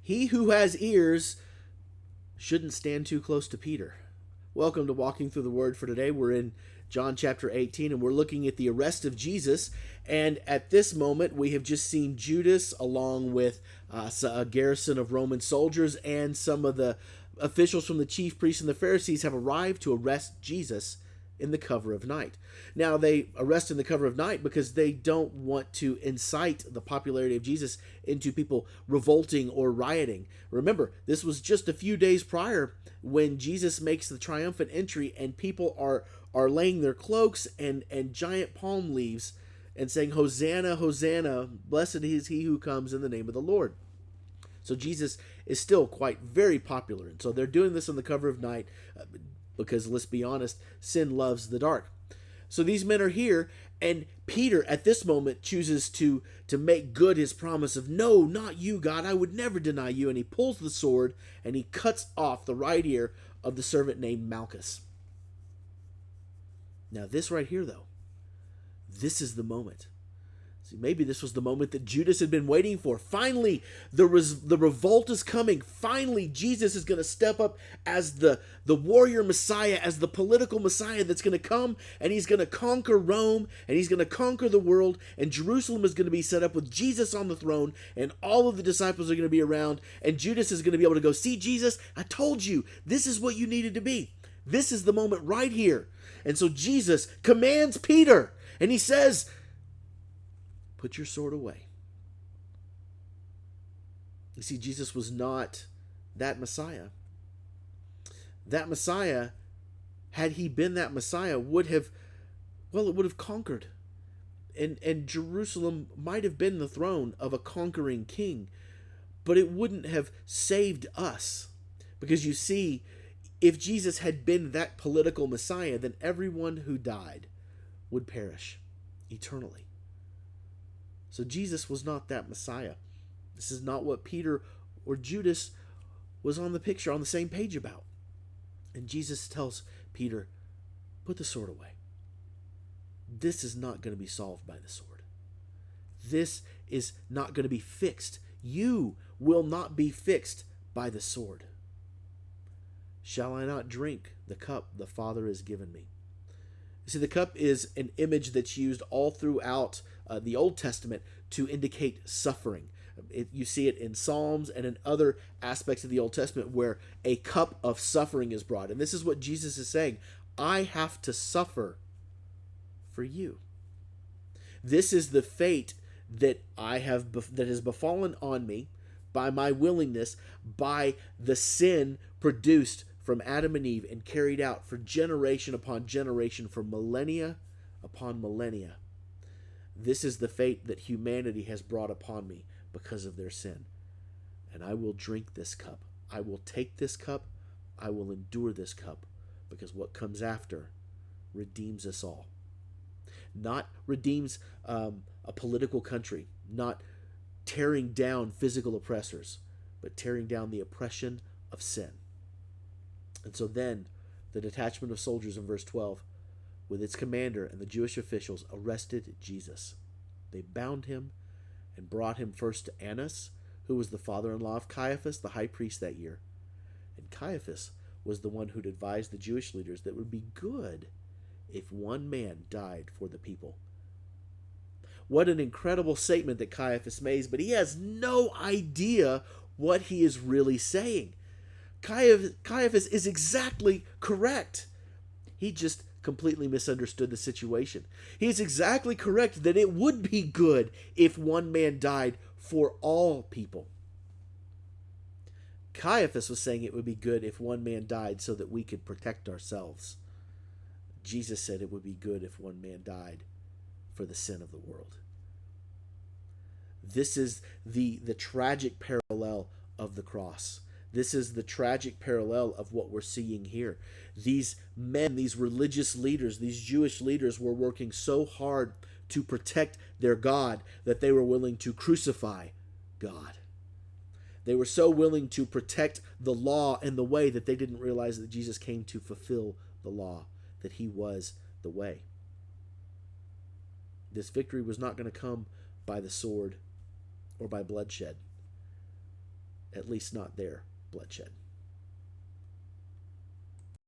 He who has ears shouldn't stand too close to Peter. Welcome to Walking Through the Word for today. We're in John chapter 18, and we're looking at the arrest of Jesus. And at this moment, we have just seen Judas along with a garrison of Roman soldiers, and some of the officials from the chief priests and the Pharisees have arrived to arrest Jesus in the cover of night. Now, they arrest in the cover of night because they don't want to incite the popularity of Jesus into people revolting or rioting. Remember, this was just a few days prior when Jesus makes the triumphant entry, and people are laying their cloaks and giant palm leaves and saying, "Hosanna, Hosanna, blessed is he who comes in the name of the Lord." So Jesus is still quite very popular. And so they're doing this on the cover of night because, let's be honest, sin loves the dark. So these men are here, and Peter at this moment chooses to make good his promise of, "No, not you, God, I would never deny you." And he pulls the sword and he cuts off the right ear of the servant named Malchus. Now this right here, though, this is the moment. See, maybe this was the moment that Judas had been waiting for. Finally, the revolt is coming. Finally, Jesus is going to step up as the warrior Messiah, as the political Messiah that's going to come, and he's going to conquer Rome, and he's going to conquer the world, and Jerusalem is going to be set up with Jesus on the throne, and all of the disciples are going to be around, and Judas is going to be able to go, "See, Jesus, I told you, this is what you needed to be. This is the moment right here." And so Jesus commands Peter, and he says, "Put your sword away." You see, Jesus was not that Messiah. That Messiah, had he been that Messiah, would have conquered. And Jerusalem might have been the throne of a conquering king, but it wouldn't have saved us. Because you see, if Jesus had been that political Messiah, then everyone who died would perish eternally. So Jesus was not that Messiah. This is not what Peter or Judas was on the picture, on the same page about. And Jesus tells Peter, "Put the sword away. This is not going to be solved by the sword. This is not going to be fixed. You will not be fixed by the sword. Shall I not drink the cup the Father has given me?" You see, the cup is an image that's used all throughout the Old Testament to indicate suffering. You see it in Psalms and in other aspects of the Old Testament where a cup of suffering is brought. And this is what Jesus is saying. I have to suffer for you. This is the fate that that has befallen on me by my willingness, by the sin produced from Adam and Eve and carried out for generation upon generation, for millennia upon millennia. This is the fate that humanity has brought upon me because of their sin. And I will drink this cup. I will take this cup. I will endure this cup, because what comes after redeems us all. Not redeems a political country, not tearing down physical oppressors, but tearing down the oppression of sin. And so then the detachment of soldiers in verse 12, with its commander and the Jewish officials, arrested Jesus. They bound him and brought him first to Annas, who was the father-in-law of Caiaphas, the high priest that year. And Caiaphas was the one who'd advised the Jewish leaders that it would be good if one man died for the people. What an incredible statement that Caiaphas makes, but he has no idea what he is really saying. Caiaphas is exactly correct. He just completely misunderstood the situation. He's exactly correct that it would be good if one man died for all people. Caiaphas was saying it would be good if one man died so that we could protect ourselves. Jesus said it would be good if one man died for the sin of the world. This is the tragic parallel of the cross. This is the tragic parallel of what we're seeing here. These men, these religious leaders, these Jewish leaders were working so hard to protect their God that they were willing to crucify God. They were so willing to protect the law and the way that they didn't realize that Jesus came to fulfill the law, that he was the way. This victory was not going to come by the sword or by bloodshed. at least not their bloodshed.